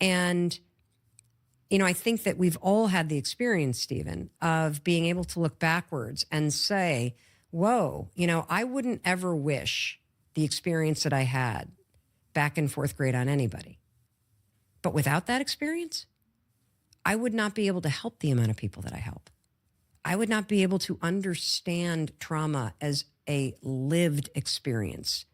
And, I think that we've all had the experience, Stephen, of being able to look backwards and say, whoa, I wouldn't ever wish the experience that I had back in fourth grade on anybody. But without that experience, I would not be able to help the amount of people that I help. I would not be able to understand trauma as a lived experience,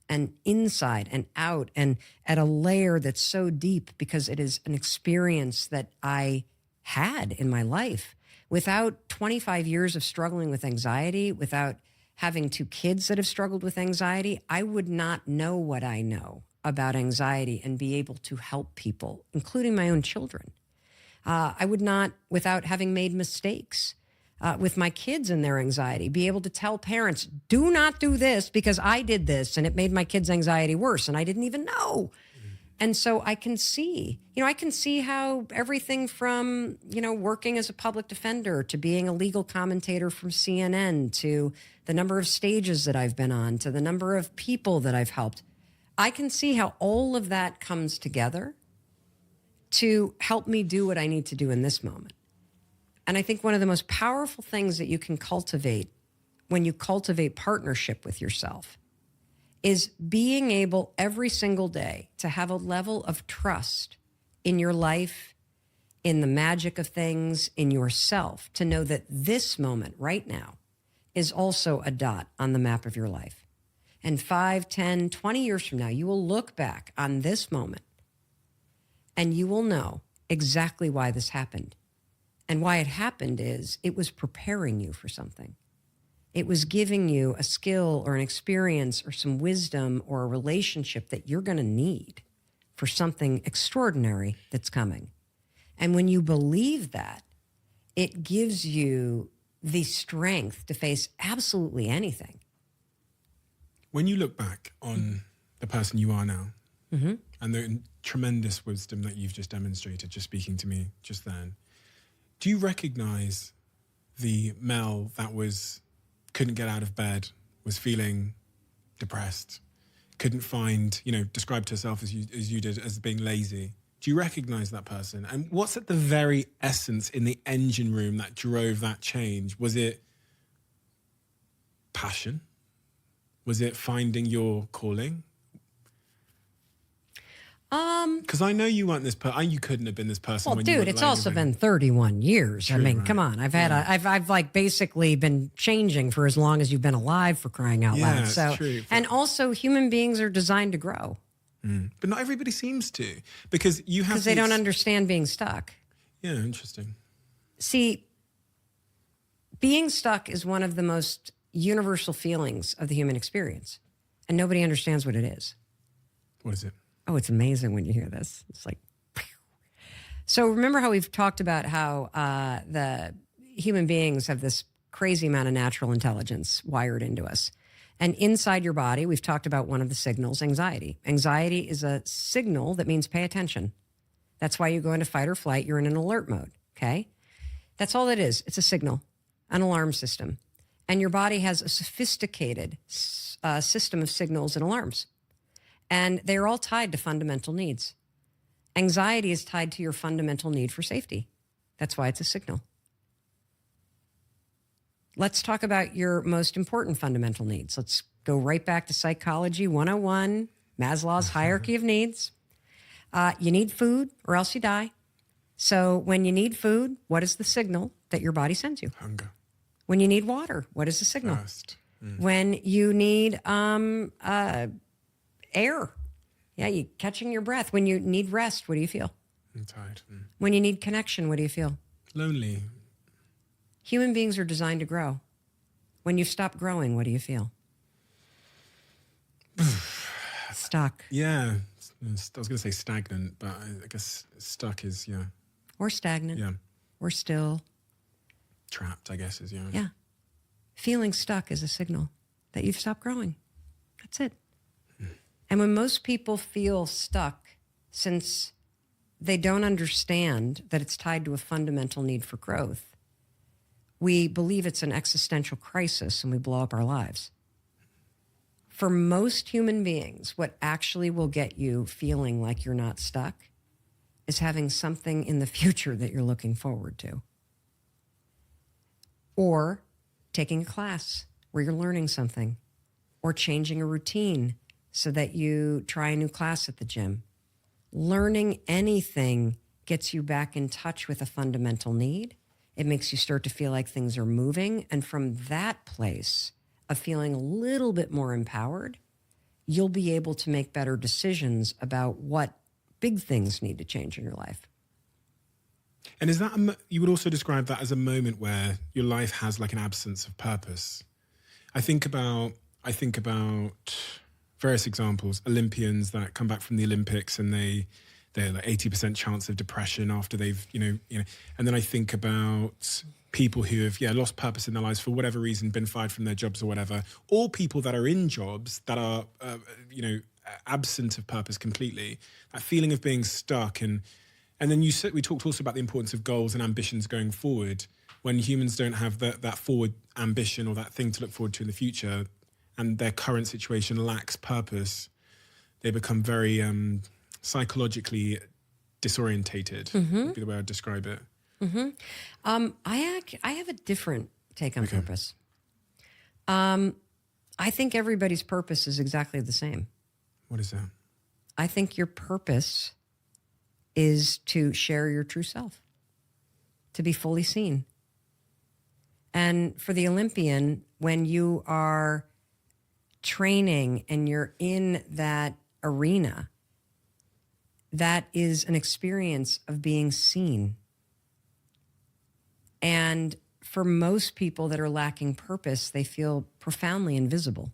and inside and out, and at a layer that's so deep because it is an experience that I had in my life. Without 25 years of struggling with anxiety, without having 2 kids that have struggled with anxiety, I would not know what I know about anxiety and be able to help people, including my own children. I would not, without having made mistakes with my kids and their anxiety, be able to tell parents, do not do this because I did this and it made my kids' anxiety worse and I didn't even know. And so I can see, how everything from, working as a public defender to being a legal commentator from CNN to the number of stages that I've been on to the number of people that I've helped, I can see how all of that comes together to help me do what I need to do in this moment. And I think one of the most powerful things that you can cultivate when you cultivate partnership with yourself is being able every single day to have a level of trust in your life, in the magic of things, in yourself, to know that this moment right now is also a dot on the map of your life. And 5, 10, 20 years from now, you will look back on this moment and you will know exactly why this happened. And why it happened is it was preparing you for something. It was giving you a skill or an experience or some wisdom or a relationship that you're going to need for something extraordinary that's coming. And when you believe that, it gives you the strength to face absolutely anything. When you look back on the person you are now, mm-hmm. and the tremendous wisdom that you've just demonstrated, just speaking to me just then, do you recognize the Mel that couldn't get out of bed, was feeling depressed, couldn't find, described herself as you did, as being lazy? Do you recognize that person? And what's at the very essence in the engine room that drove that change? Was it passion? Was it finding your calling? Because I know you weren't this person. You couldn't have been this person. Well, dude, it's also been 31 years. True, I mean, right. Come on. I've like basically been changing for as long as you've been alive, for crying out loud. It's So, true. And also, human beings are designed to grow. But not everybody seems to, because you have. Because they don't understand being stuck. Yeah, interesting. See, being stuck is one of the most universal feelings of the human experience, and nobody understands what it is. What is it? Oh, it's amazing when you hear this. It's like, phew. So remember how we've talked about how the human beings have this crazy amount of natural intelligence wired into us. And inside your body, we've talked about one of the signals, anxiety. Anxiety is a signal that means pay attention. That's why you go into fight or flight. You're in an alert mode, okay? That's all it is. It's a signal, an alarm system. And your body has a sophisticated system of signals and alarms. And they're all tied to fundamental needs. Anxiety is tied to your fundamental need for safety. That's why it's a signal. Let's talk about your most important fundamental needs. Let's go right back to Psychology 101, Maslow's hierarchy of needs. You need food or else you die. So when you need food, what is the signal that your body sends you? Hunger. When you need water, what is the signal? Thirst. When you need air. Yeah, you catching your breath. When you need rest, what do you feel? I'm tired. When you need connection, what do you feel? Lonely. Human beings are designed to grow. When you stop growing, what do you feel? Stuck. Yeah. I was going to say stagnant, but I guess stuck is, yeah. Or stagnant. Yeah. Or still. Trapped, I guess, is, yeah. Yeah. Feeling stuck is a signal that you've stopped growing. That's it. And when most people feel stuck, since they don't understand that it's tied to a fundamental need for growth, we believe it's an existential crisis and we blow up our lives. For most human beings, what actually will get you feeling like you're not stuck is having something in the future that you're looking forward to. Or taking a class where you're learning something, or changing a routine so that you try a new class at the gym. Learning anything gets you back in touch with a fundamental need. It makes you start to feel like things are moving. And from that place of feeling a little bit more empowered, you'll be able to make better decisions about what big things need to change in your life. And is that, you would also describe that as a moment where your life has like an absence of purpose? I think about various examples, Olympians that come back from the Olympics and they're like 80% chance of depression after they've, and then I think about people who have, lost purpose in their lives for whatever reason, been fired from their jobs or whatever, or people that are in jobs that are, absent of purpose completely, that feeling of being stuck. And then we talked also about the importance of goals and ambitions going forward. When humans don't have that forward ambition or that thing to look forward to in the future, and their current situation lacks purpose, they become very psychologically disorientated, would be the way I'd describe it. Mm-hmm. I have a different take on purpose. I think everybody's purpose is exactly the same. What is that? I think your purpose is to share your true self, to be fully seen. And for the Olympian, when you are training and you're in that arena, that is an experience of being seen. And for most people that are lacking purpose, they feel profoundly invisible.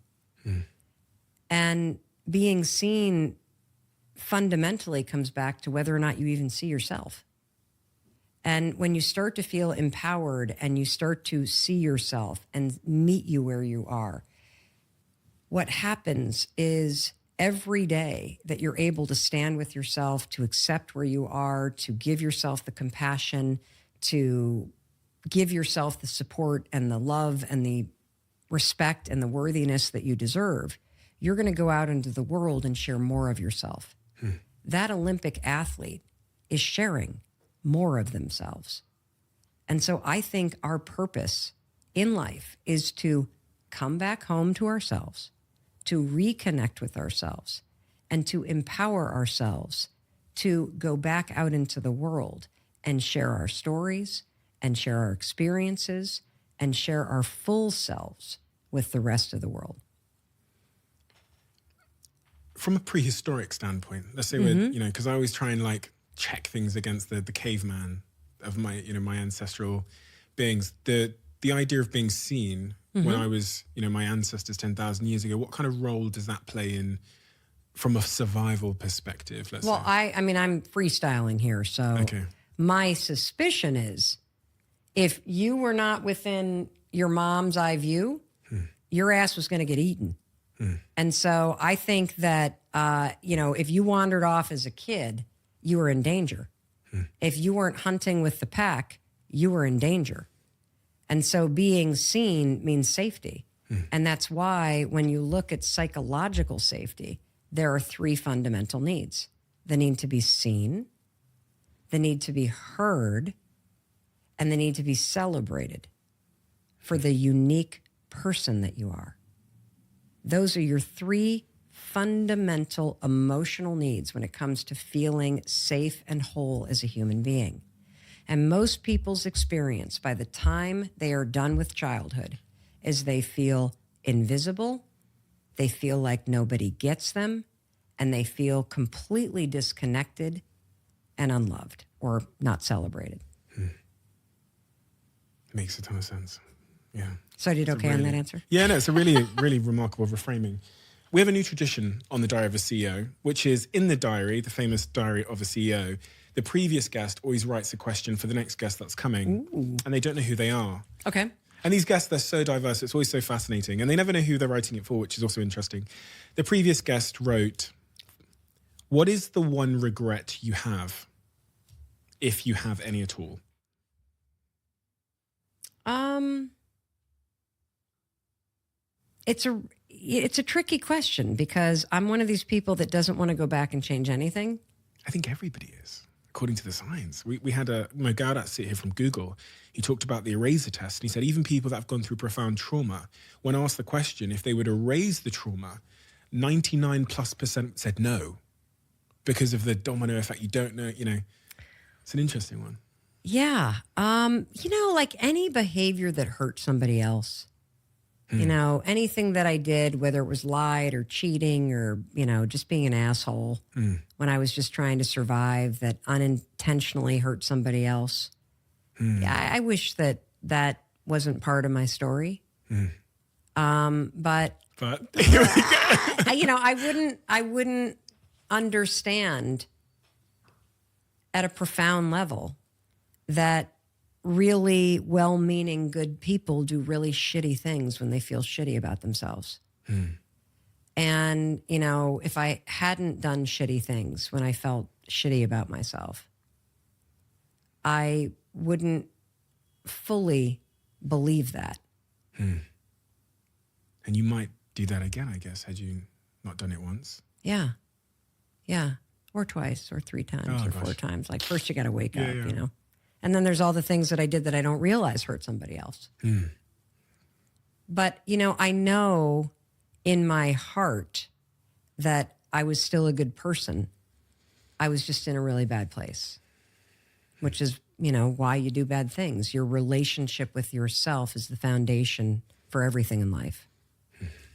And being seen fundamentally comes back to whether or not you even see yourself. And when you start to feel empowered and you start to see yourself and meet you where you are, what happens is every day that you're able to stand with yourself, to accept where you are, to give yourself the compassion, to give yourself the support and the love and the respect and the worthiness that you deserve, you're going to go out into the world and share more of yourself. That Olympic athlete is sharing more of themselves. And so I think our purpose in life is to come back home to ourselves, to reconnect with ourselves, and to empower ourselves to go back out into the world and share our stories and share our experiences and share our full selves with the rest of the world. From a prehistoric standpoint, let's say we're, because I always try and like check things against the caveman of my, my ancestral beings. The idea of being seen when I was, my ancestors 10,000 years ago, what kind of role does that play in from a survival perspective? Let's say. I mean, I'm freestyling here. So my suspicion is if you were not within your mom's eye view, your ass was going to get eaten. And so I think that, if you wandered off as a kid, you were in danger. If you weren't hunting with the pack, you were in danger. And so being seen means safety. And that's why when you look at psychological safety, there are three fundamental needs. The need to be seen, the need to be heard, and the need to be celebrated for the unique person that you are. Those are your three fundamental emotional needs when it comes to feeling safe and whole as a human being. And most people's experience by the time they are done with childhood is they feel invisible, they feel like nobody gets them, and they feel completely disconnected and unloved or not celebrated. Makes a ton of sense. Yeah. So I did okay on that answer? Yeah, no, it's a really, really remarkable reframing. We have a new tradition on the Diary of a CEO, which is in the diary, the famous Diary of a CEO, the previous guest always writes a question for the next guest that's coming, and they don't know who they are. Okay. And these guests, they're so diverse, it's always so fascinating, and they never know who they're writing it for, which is also interesting. The previous guest wrote, what is the one regret you have, if you have any at all? It's a tricky question because I'm one of these people that doesn't want to go back and change anything. I think everybody is. according to the science. We had Mo Gaudat sit here from Google. He talked about the eraser test. And he said even people that have gone through profound trauma, when asked the question if they would erase the trauma, 99+% said no because of the domino effect. You don't know, it's an interesting one. Yeah. Like any behavior that hurt somebody else, anything that I did, whether it was lied or cheating or, just being an asshole when I was just trying to survive that unintentionally hurt somebody else. Yeah, I wish that wasn't part of my story. But I wouldn't understand at a profound level that really well-meaning good people do really shitty things when they feel shitty about themselves. And, if I hadn't done shitty things when I felt shitty about myself, I wouldn't fully believe that. And you might do that again, I guess, had you not done it once. Yeah. Or twice or 3 times or 4 times. Like first you got to wake up, And then there's all the things that I did that I don't realize hurt somebody else. But, I know in my heart that I was still a good person. I was just in a really bad place, which is, why you do bad things. Your relationship with yourself is the foundation for everything in life.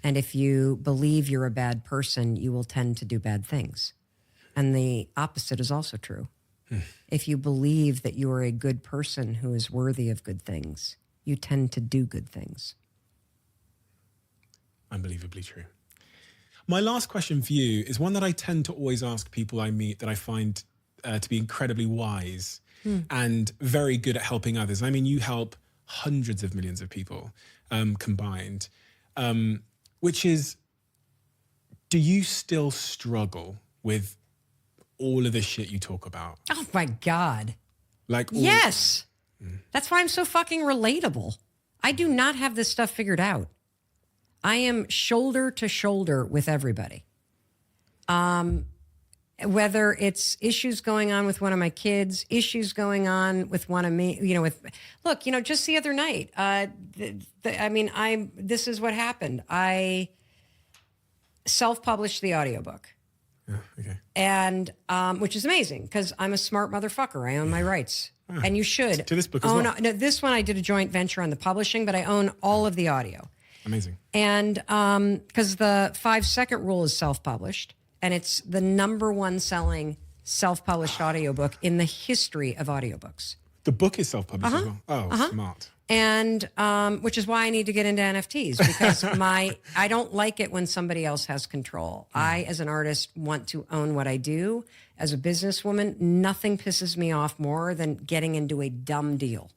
And if you believe you're a bad person, you will tend to do bad things. And the opposite is also true. If you believe that you are a good person who is worthy of good things, you tend to do good things. Unbelievably true. My last question for you is one that I tend to always ask people I meet that I find to be incredibly wise and very good at helping others. I mean, you help hundreds of millions of people combined, which is, do you still struggle with all of the shit you talk about? Oh my God. Like, yes. That's why I'm so fucking relatable. I do not have this stuff figured out. I am shoulder to shoulder with everybody. Whether it's issues going on with one of my kids, issues going on with one of me, look, just the other night, this is what happened. I self-published the audiobook. Okay. And, which is amazing because I'm a smart motherfucker. I own my rights. And you should. To this book as well. No, this one I did a joint venture on the publishing, but I own all of the audio. Amazing. And because the 5-second rule is self-published, and it's the #1 selling self-published audiobook in the history of audiobooks. The book is self-published as well? Oh, smart. And which is why I need to get into NFTs because I don't like it when somebody else has control. I, as an artist, want to own what I do. As a businesswoman, nothing pisses me off more than getting into a dumb deal.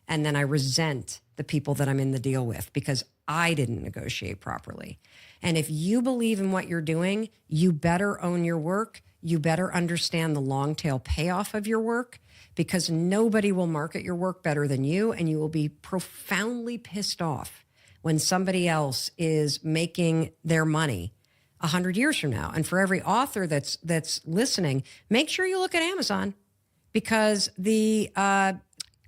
And then I resent the people that I'm in the deal with because I didn't negotiate properly. And if you believe in what you're doing, you better own your work. You better understand the long tail payoff of your work because nobody will market your work better than you. And you will be profoundly pissed off when somebody else is making their money 100 years from now. And for every author that's listening, make sure you look at Amazon because the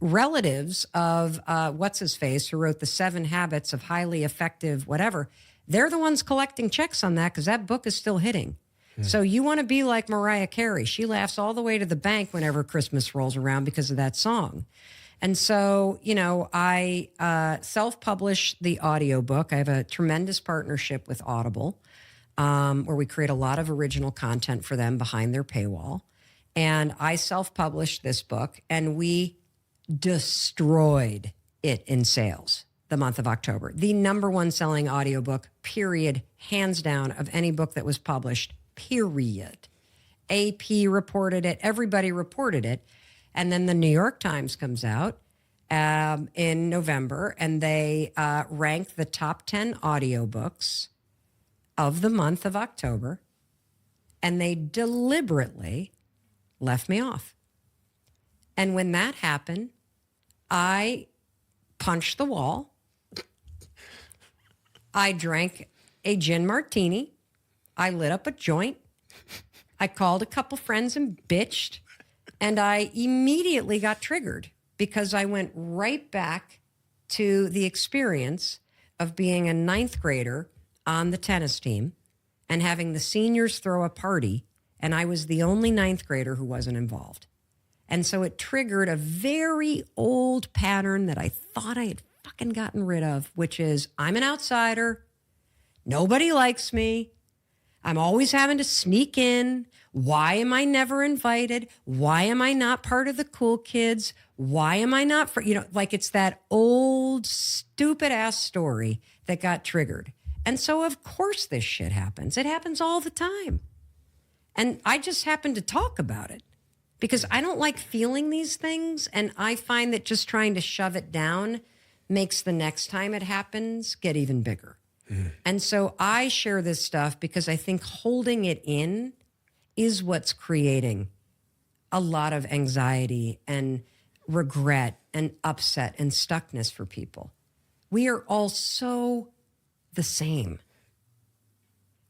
relatives of what's his face who wrote the 7 Habits of Highly Effective whatever, they're the ones collecting checks on that because that book is still hitting. So you want to be like Mariah Carey. She laughs all the way to the bank whenever Christmas rolls around because of that song. And so, I self-publish the audiobook. I have a tremendous partnership with Audible where we create a lot of original content for them behind their paywall. And I self-published this book and we destroyed it in sales the month of October. The #1 selling audiobook, period, hands down, of any book that was published, period. AP reported it. Everybody reported it. And then the New York Times comes out in November and they rank the top 10 audiobooks of the month of October. And they deliberately left me off. And when that happened, I punched the wall. I drank a gin martini. I lit up a joint. I called a couple friends and bitched. And I immediately got triggered because I went right back to the experience of being a ninth grader on the tennis team and having the seniors throw a party, and I was the only ninth grader who wasn't involved. And so it triggered a very old pattern that I thought I had fucking gotten rid of, which is I'm an outsider. Nobody likes me. I'm always having to sneak in. Why am I never invited? Why am I not part of the cool kids? Why am I not, like it's that old stupid ass story that got triggered. And so of course this shit happens. It happens all the time. And I just happen to talk about it because I don't like feeling these things. And I find that just trying to shove it down makes the next time it happens get even bigger. And so I share this stuff because I think holding it in is what's creating a lot of anxiety and regret and upset and stuckness for people. We are all so the same.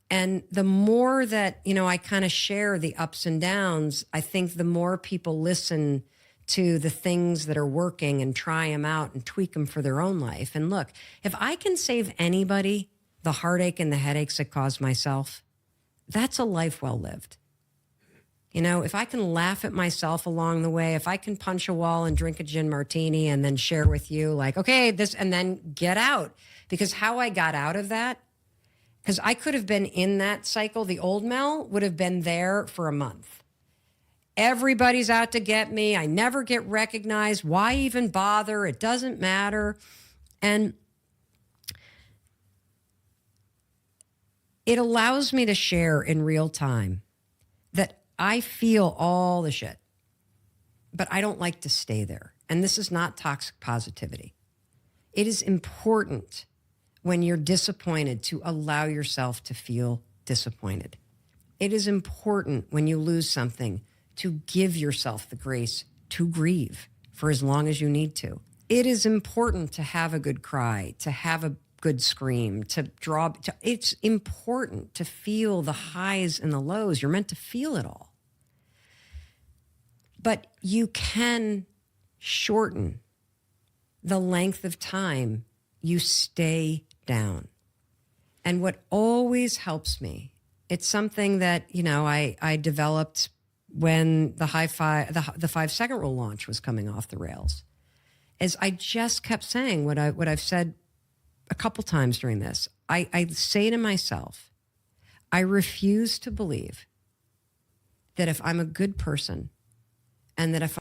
And the more that, I kind of share the ups and downs, I think the more people listen to the things that are working and try them out and tweak them for their own life. And look, if I can save anybody the heartache and the headaches I caused myself, that's a life well lived. If I can laugh at myself along the way, if I can punch a wall and drink a gin martini and then share with you like, okay, this, and then get out. Because how I got out of that, because I could have been in that cycle, the old Mel would have been there for a month. Everybody's out to get me. I never get recognized. Why even bother? It doesn't matter. And it allows me to share in real time that I feel all the shit, but I don't like to stay there. And this is not toxic positivity. It is important when you're disappointed to allow yourself to feel disappointed. It is important when you lose something to give yourself the grace to grieve for as long as you need to. It is important to have a good cry, to have a good scream, it's important to feel the highs and the lows. You're meant to feel it all. But you can shorten the length of time you stay down. And what always helps me, it's something that, I developed when the 5-second rule launch was coming off the rails, is I just kept saying what I've said a couple times during this. I say to myself, I refuse to believe that if I'm a good person and that if